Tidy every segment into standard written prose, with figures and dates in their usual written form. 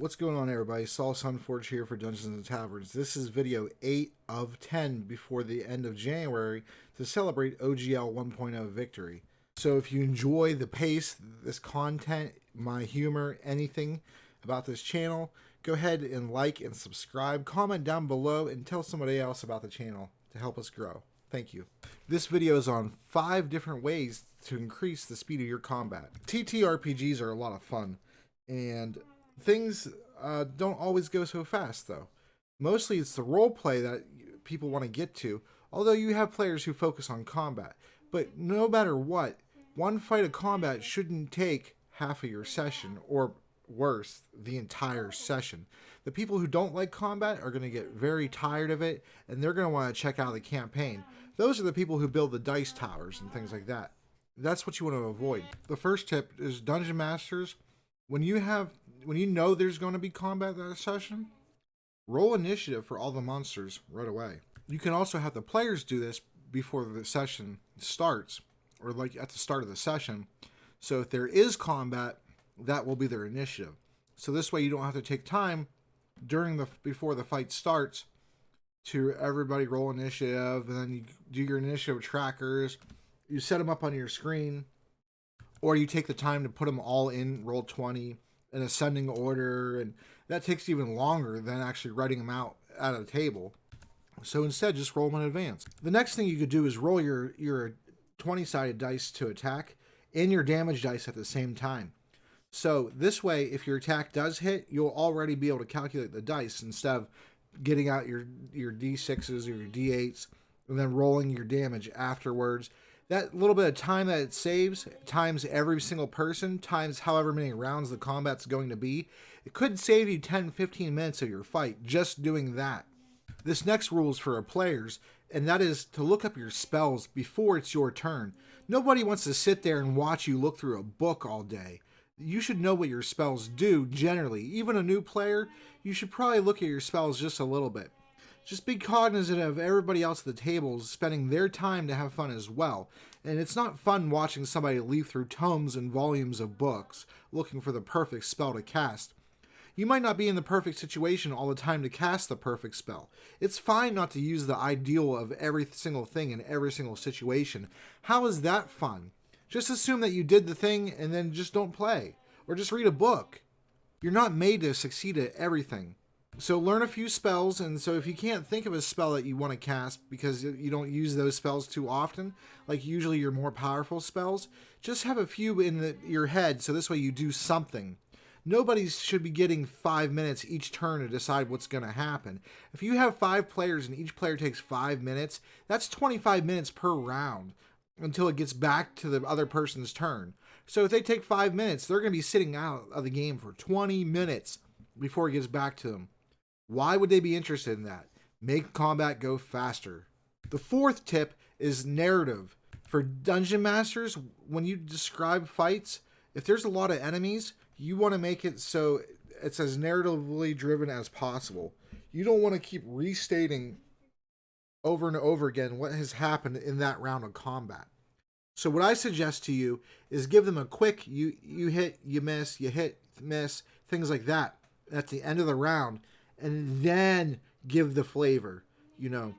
What's going on, everybody? Saul Sunforge here for Dungeons and Taverns. This is video 8 of 10 before the end of January to celebrate OGL 1.0 victory. So if you enjoy the pace, this content, my humor, anything about this channel, go ahead and like and subscribe, comment down below, and tell somebody else about the channel to help us grow. Thank you. This video is on 5 different ways to increase the speed of your combat. TTRPGs are a lot of fun, and things don't always go so fast, though. Mostly it's the role play that people want to get to, although you have players who focus on combat. But no matter what, one fight of combat shouldn't take half of your session, or worse, the entire session. The people who don't like combat are going to get very tired of it, and they're going to want to check out the campaign. Those are the people who build the dice towers and things like that. That's what you want to avoid. The first tip is Dungeon Masters. When you know there's going to be combat that session, roll initiative for all the monsters right away. You can also have the players do this before the session starts, or like at the start of the session. So if there is combat, that will be their initiative. So this way you don't have to take time before the fight starts to everybody roll initiative, and then you do your initiative trackers. You set them up on your screen, or you take the time to put them all in Roll20 in ascending order, and that takes even longer than actually writing them out at a table. So instead, just roll them in advance. The next thing you could do is roll your 20-sided dice to attack and your damage dice at the same time. So this way, if your attack does hit, you'll already be able to calculate the dice instead of getting out your D6s or your D8s and then rolling your damage afterwards. That little bit of time that it saves, times every single person, times however many rounds the combat's going to be, it could save you 10-15 minutes of your fight just doing that. This next rule is for our players, and that is to look up your spells before it's your turn. Nobody wants to sit there and watch you look through a book all day. You should know what your spells do generally. Even a new player, you should probably look at your spells just a little bit. Just be cognizant of everybody else at the table spending their time to have fun as well. And it's not fun watching somebody leaf through tomes and volumes of books looking for the perfect spell to cast. You might not be in the perfect situation all the time to cast the perfect spell. It's fine not to use the ideal of every single thing in every single situation. How is that fun? Just assume that you did the thing and then just don't play. Or just read a book. You're not made to succeed at everything. So learn a few spells, and so if you can't think of a spell that you want to cast because you don't use those spells too often, like usually your more powerful spells, just have a few in your head so this way you do something. Nobody should be getting 5 minutes each turn to decide what's going to happen. If you have 5 players and each player takes 5 minutes, that's 25 minutes per round until it gets back to the other person's turn. So if they take 5 minutes, they're going to be sitting out of the game for 20 minutes before it gets back to them. Why would they be interested in that? Make combat go faster. The fourth tip is narrative. For Dungeon Masters, when you describe fights, if there's a lot of enemies, you want to make it so it's as narratively driven as possible. You don't want to keep restating over and over again what has happened in that round of combat. So what I suggest to you is give them a quick you hit, you miss, you hit, miss, things like that at the end of the round, and then give the flavor. You know,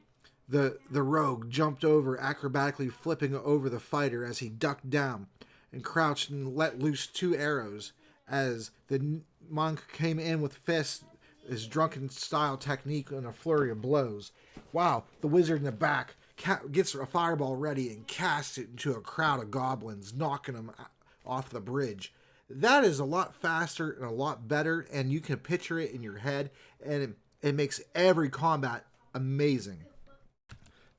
the rogue jumped over, acrobatically flipping over the fighter as he ducked down and crouched and let loose 2 arrows as the monk came in with fists, his drunken style technique, and a flurry of blows. Wow, the wizard in the back gets a fireball ready and casts it into a crowd of goblins, knocking them off the bridge. That is a lot faster and a lot better, and you can picture it in your head, and it makes every combat amazing.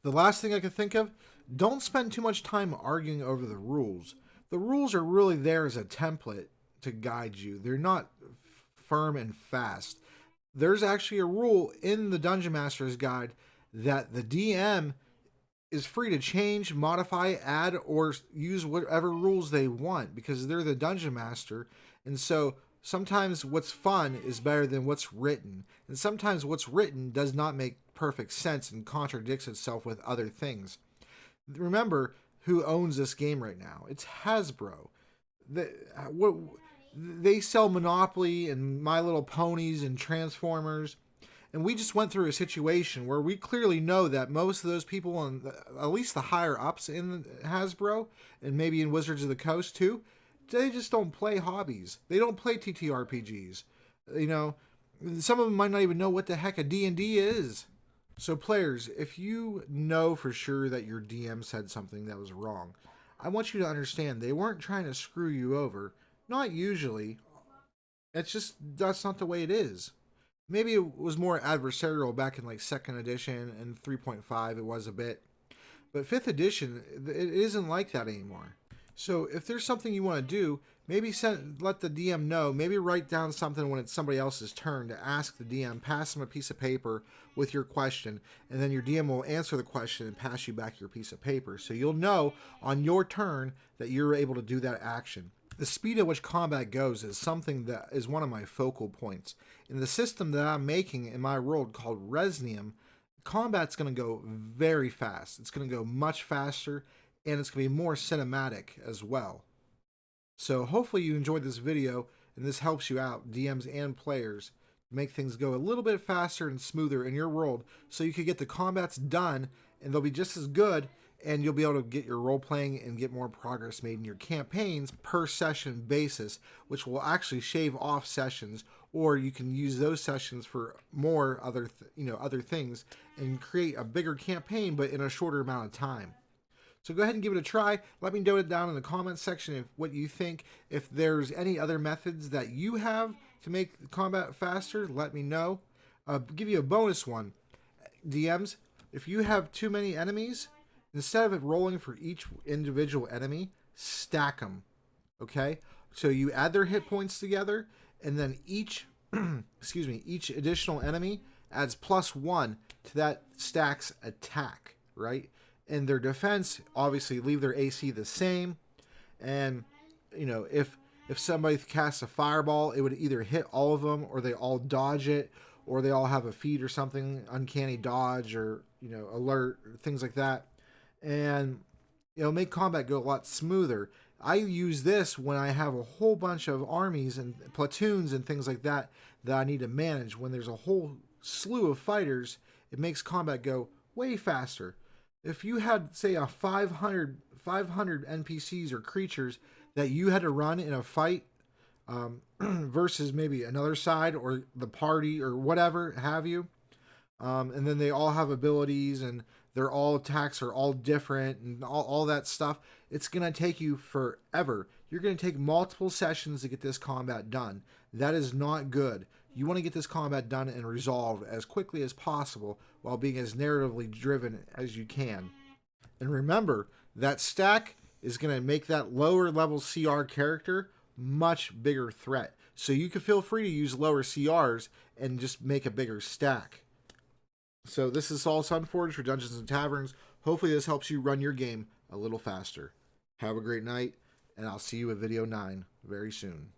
The last thing I can think of, don't spend too much time arguing over the rules. The rules are really there as a template to guide you. They're not firm and fast. There's actually a rule in the Dungeon Master's Guide that the DM is free to change, modify, add, or use whatever rules they want because they're the Dungeon Master. And so sometimes what's fun is better than what's written. And sometimes what's written does not make perfect sense and contradicts itself with other things. Remember who owns this game right now. It's Hasbro. They sell Monopoly and My Little Ponies and Transformers. And we just went through a situation where we clearly know that most of those people, on at least the higher ups in Hasbro and maybe in Wizards of the Coast too, they just don't play hobbies. They don't play TTRPGs. You know, some of them might not even know what the heck a D&D is. So players, if you know for sure that your DM said something that was wrong, I want you to understand they weren't trying to screw you over. Not usually. It's just that's not the way it is. Maybe it was more adversarial back in like second edition and 3.5 it was a bit. But fifth edition it isn't like that anymore. So if there's something you want to do, maybe let the DM know. Maybe write down something when it's somebody else's turn to ask the DM. Pass them a piece of paper with your question, and then your DM will answer the question and pass you back your piece of paper. So you'll know on your turn that you're able to do that action. The speed at which combat goes is something that is one of my focal points. In the system that I'm making in my world called Resnium, combat's going to go very fast. It's going to go much faster, and it's going to be more cinematic as well. So hopefully you enjoyed this video, and this helps you out, DMs and players, to make things go a little bit faster and smoother in your world so you can get the combats done, and they'll be just as good, and you'll be able to get your role playing and get more progress made in your campaigns per session basis, which will actually shave off sessions, or you can use those sessions for more other things and create a bigger campaign but in a shorter amount of time. So go ahead and give it a try. Let me know it down in the comments section if what you think. If there's any other methods that you have to make combat faster, let me know. Give you a bonus one. DMs, if you have too many enemies, instead of it rolling for each individual enemy, stack them. Okay? So you add their hit points together, and then each each additional enemy adds +1 to that stack's attack, right? And their defense, obviously leave their AC the same. And if somebody casts a fireball, it would either hit all of them, or they all dodge it, or they all have a feat or something, uncanny dodge, or alert, or things like that. And make combat go a lot smoother. I use this when I have a whole bunch of armies and platoons and things like that I need to manage. When there's a whole slew of fighters, it makes combat go way faster. If you had, say, a 500 NPCs or creatures that you had to run in a fight versus maybe another side or the party or whatever have you, and then they all have abilities and their all attacks are all different and all that stuff, it's going to take you forever. You're going to take multiple sessions to get this combat done. That is not good. You want to get this combat done and resolved as quickly as possible while being as narratively driven as you can. And remember, that stack is going to make that lower level CR character much bigger threat. So you can feel free to use lower CRs and just make a bigger stack. So this is Saul Sunforge for Dungeons and Taverns. Hopefully this helps you run your game a little faster. Have a great night, and I'll see you at video 9 very soon.